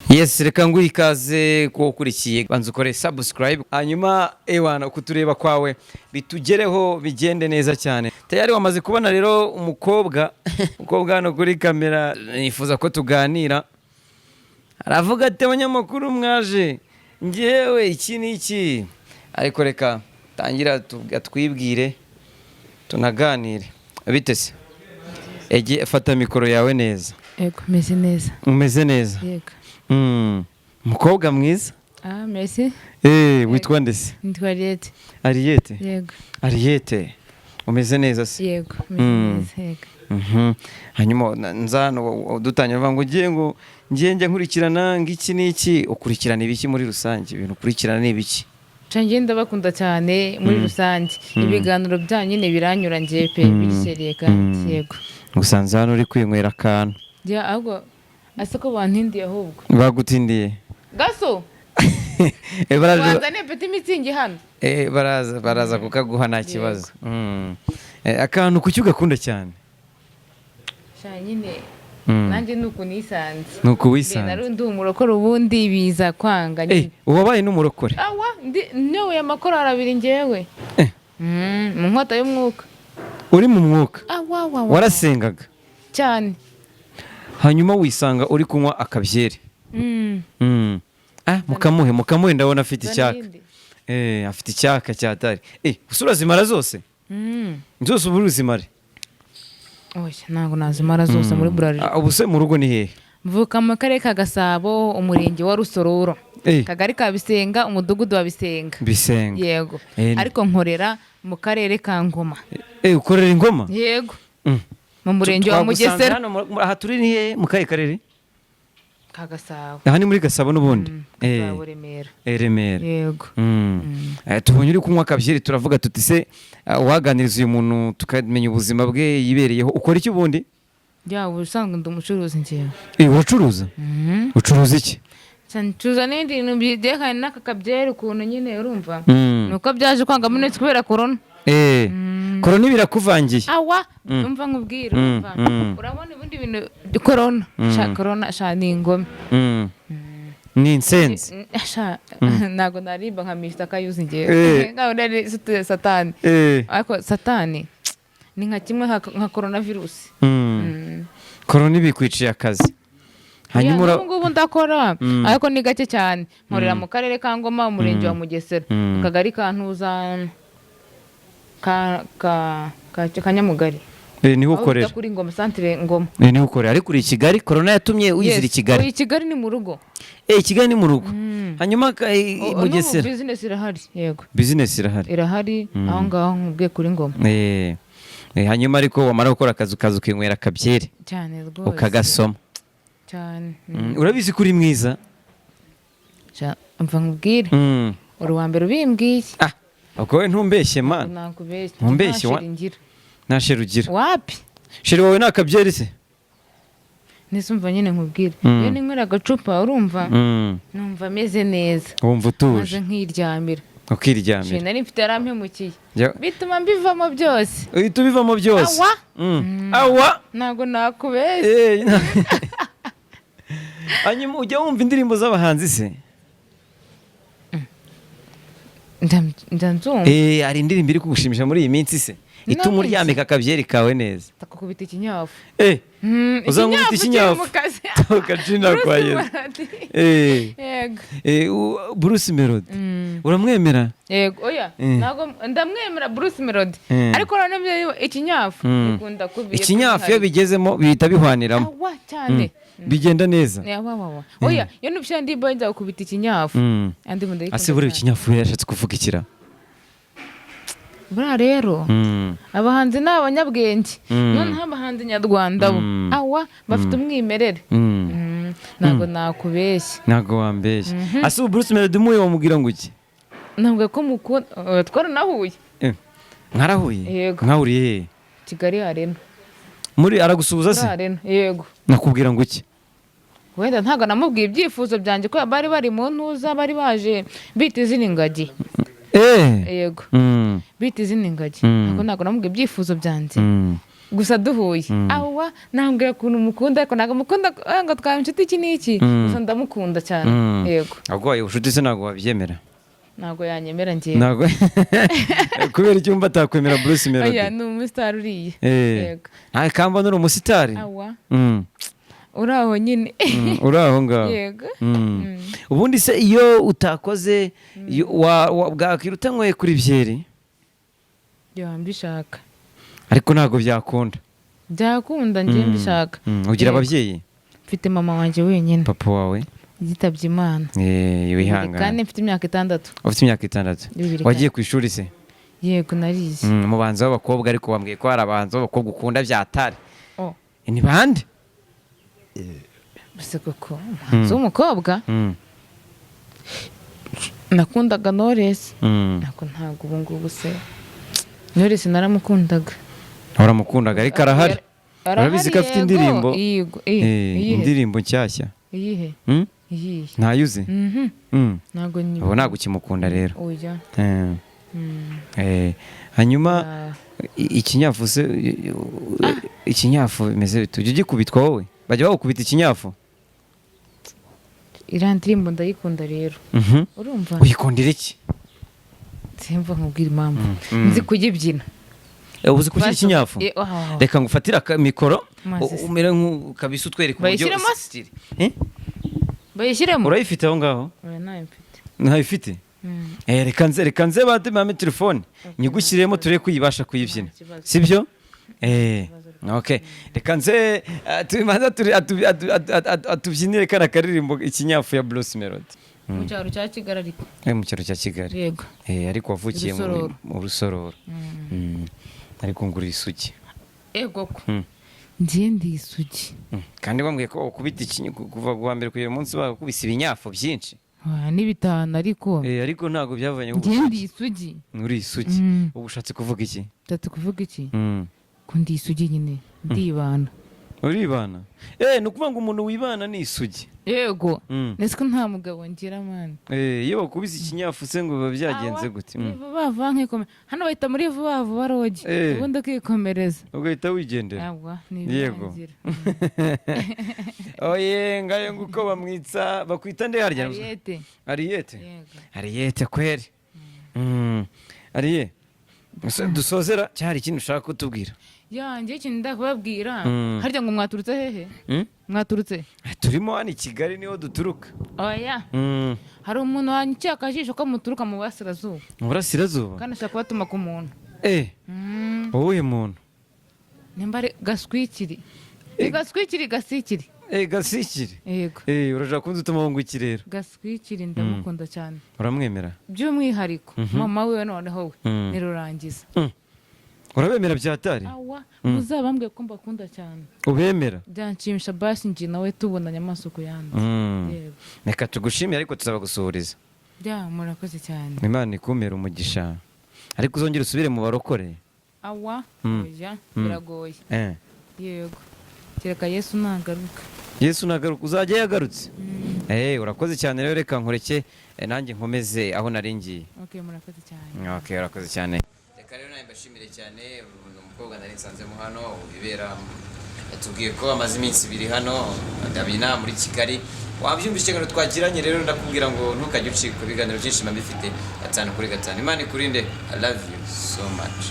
Yes, reka nguhe ikaze ko ukurikiye banza ukore subscribe hanyuma ewana kutureba kwawe bitugereho bigende neza cyane. Tayari wamaze kubona rero umukobwa hano kuri kamera nifuza ko tuganira. Aravuga ati abanyamakuru mwaje ngewe iki niki, ariko reka tangira twibwire tunaganire. Bitese ege fata mikoro yawe neza. Yego, meze neza. Umeze neza? Yego. Mukobwa mwiza? Merci. Witwa ndese? Nitwa Ariete. Ariete? Yego. Ariete. Umeze neza se? Yego, meze neza. Yego. Hanyuma nzano dutangira vango ngiye nkurikirana ngiki niki, ukurikirana ibiki muri rusange? Ibintu ukurikirana ni ibiki? Cange ndabakunda cyane muri rusange. Ibiganiro byanyu nyine biranyura ngiye pe biseriye kandi. Yego. Usanze hano uri kwinywera akantu. Ya ahubwo asako bantindiye ahubwo. Bagutindiye? Gaso. Wanzane peti mitsingi hano. Baraza kukaguha nta kibazo. Akantu kuki ugakunda cyane? Sha nyine nanjye nuko nisanze. Nuko wisanze. Narundi umurokore ubundi biza kwanga nyine. Uwabaye n'umurokore? Awa nyowe amakoro arabiri ngewe. Mu nkota y'umwuka. Uri mu mwuka? Awa. Warasengaga cyane. Hanyuma wisanga uri kunywa akabyeri. Mukamuhe ndabona afite icyaka. Afite icyaka cyatari. Usura zimara zose? Zose ubu uzimare? Oya, ntabwo nazimara zose muri Burari. Ubu se mu rugo ni hehe? Mvuka mu karere ka Gasabo, umurenge wa Rusororo. Kagari ka Bisenga, umudugudu wa Bisenga. Bisenga. Yego. Ariko nkorera mu karere ka Ngoma. Ukorera Ingoma? Yego. Mu murenge wa Mugesera. Aha turi ni hehe mu kahe karere? Ka Gasabo. Aha ni muri Gasabo n'ubundi? Remera. Remera. Yego. Tubonye uri kunywa akabyeri turavuga tuti se waganiriza uyu muntu tukamenya ubuzima bwe yibereyeho. Ukora iki ubundi? Ya ubusanzwe ndi umucuruzi ngiye. Wacuruza? Ucuruza iki? Ncuruza n'ibintu byekanye n'aka kabyeri ukuntu nyine urumva. Nuko byaje kwanga munsi kubera corona. Corona birakuvangiye? Awa, umva nkubwira umva. Urabona ibindi bintu corona. Corona ni ingome. Ni insense. Nago narimba nka Mr. Kayuzi ngiye. Ngaho nari satani. Ariko satani ni nka kimwe nka coronavirus. Corona ibikwiciye akazi. Hanyuma ngubu ndakora ariko ni gake cyane. Nkorera mu karere ka Ngoma, umurenge wa Mugesera, akagari ka Ntuza ka Nyamugari. Niho ukorera? Kuri Ngoma centre Ngoma. Niho ukorera ariko uri Kigali. Corona yatumye uyizira i Kigali? Uri Kigali ni mu rugo. Kigali ni mu rugo. Hanyuma Mugesera business irahari. Yego. Business irahari? Irahari aho ngaho nkubwiye kuri Ngoma. Hanyuma ariko wamara gukora akazi ukinywera akabyeri cyane rwose ukagasoma cyane. Urabizi kuri mwiza? Mva nkubwire uri wa mbere ubimbwiye. Ubwo we ntumbeshye man. Nakubeshye. Ntumbeshye nta sheri ugira? Wapi? Sheri wawe ni akabyeri se? Nisumva nyine nkubwire. Iyo ninywera agacupa urumva numva ameze neza. Wumva utuje? Maze nkiryamira. Ukiryamira? Nari mfite yarampemukiye. Bituma mbivamo byose. Uhita ubivamo byose? Awa. Ntabwo nakubeshye. Hanyuma ujya wumva indirimbo z'abahanzi se? Ndanzumva. Hari indirimbo iri kugushimisha muri iyi minsi se? Ituma uryamika akabyeri kawe neza? Takukubita ikinyafu. Uzamubita ikinyafu? Tukacina kwa Yesu. Yego. Bruce Melody uramwemera? Yego. Oya ntabwo ndamwemera Bruce Melody, ariko noneho ikinyafu ikunda kubiye. Ikinyafu iyo bigezemo bihita bihwaniramo cyane. Bigenda neza? Oya iyo nubishya ndi boy nza gukubita ikinyafu. Ase buri ikinyafu yashatse kuvuga ikira? Bura rero abahanzi ni abanyabwenge, noneho abahanzi nyarwanda bo bafite umwimerere. Ntabwo nakubeshye. Ntabwo wambeshye. Ase ubu Bruce Melody umuye wamubwira ngo iki? Ntabwo ko mukunda twaranahuye. Mwarahuye? Yego. Mwahuriye hehe? Kigali Arena. Muri aragusuhuza se? Arena. Yego. Nakubwira ngo iki? Wenda ntabwo namubwiye ibyifuzo byanjye ko bari bari mu Ntuza, bari baje bita izina ingagi. Yego. Bita izina ingagi. Ntabwo namubwiye ibyifuzo byanjye. gusa duhuye awa nambwira ukuntu mukunda ariko ntabwo mukunda ngo twaba inshuti iki n'iki gusa ndamukunda cyane yego ahubwo ubushuti se ntabwo wabyemera ntabwo yanyemera njyewe ntabwo kubera icyumba atakwemera Bruce Melody oya ni umusitari uriye yego ntawe kamba uri umusitari awa uri aho nyine uri aho ngaho yego ubundi se iyo utakoze bwakwira utanyweye kuri byeri mbishaka ariko ntabwo byakunda njye mbishaka ugira ababyeyi mfite mama wanjye wenyine papa wawe yitabye Imana wihangana kandi mfite imyaka 6 ufite imyaka 6 wagiye ku ishuri se yego narize umubanza w'abakobwa ariko wambwiye ko hari abanza b'abakobwa ukunda byatari ni bande bise koko umuhanzi w'umukobwa nakundaga Knowless ntabwo ubu ngubu se Knowless naramukundaga ariko arahari urabizi ko afite indirimbo indirimbo nshyashya iyihe ntayuze ntabwo nyine ubu ntabwo ukimukunda rero oya hanyuma ikinyafu se ikinyafu bimeze bite ujya ugikubitwa wowe bajya bagukubita ikinyafu iriya ndirimbo ndayikunda rero urumva uyikundira iki simva nkubwira impamvu nzi kuyibyina uzi kugira ikinyafu reka ngufatire mikoro umere nk'ukabisa utwereka uburyo usitiri bayishyiremo urayifite aho ngaho ntayifite reka nze bademame telefone nyigushyiremo turebe ko uyibasha kuyibyina sibyo reka nze atubyinire kariya karirimbo ikinyafu ya Bruce Melody mu cyaro cya Kigali ariko mu cyaro cya Kigali yego ariko wavukiye mu Rusororo ariko ngura isugi ego ko njye ndi isugi kandi bambwiye ko ukubita kuva kuwa mbere kugera umunsi bakubise ibinyafu byinshi ni 5 ariko ntabwo byavanye njye ndi isugi uri isugi ubu ushatse kuvuga iki ko ndi isugi nyine ndibana uribana ni ukuvuga ngo umuntu wibana ni isugi yego nese ko nta mugabo ngira mani iyo bakubise ikinyafu se ngo biba byagenze gute vuba nkikomera hano bahita muri vuba rogi ubundi ukikomereza ugahita wigendera yego ngayo nguko bamwitsa bakwita nde harya Ariyete kweri Ariye dusozera cyari ikintu ushaka kutubwira yanjye ikintu ndakubabwira harya ngo mwaturutse hehe mwaturutse turimo hano i Kigali niho duturuka oya hari umuntu wanyicaye akajisho ko muturuka mu burasirazuba kandi ashaka kubatuma ku muntu wowe muntu nimba ari Gaswikiri Gasikiri yego urashaka kunzutuma ngo iki rero Gaswikiri ndamukunda cyane uramwemera by'umwihariko mama we noneho we ni Rurangiza urabemera byatari muzabambwiye ko mbakunda cyane ubemera byanshimisha basi njye nawe tubonanye amaso ku yandi reka tugushimire ariko tuzabagusuhuriza murakoze cyane Imana ikumere umugisha ariko uzongera usubire mu barokore biragoye yego kereka Yesu nagaruka uzajya yagarutse urakoze cyane rero reka nkureke nanjye nkomeze aho naringiye murakoze cyane urakoze cyane reka rero nawe mbashimire cyane umukobwa nari nsanzemo hano ibera yatubwiye ko amaze iminsi 2 hano ndabina muri Kigali wabyumvise ngo twagiranye rero ndakubwira ngo ntukajye ucika ibiganiro byinshi mbifite 5 kuri 5 Imana ikurinde I love you so much.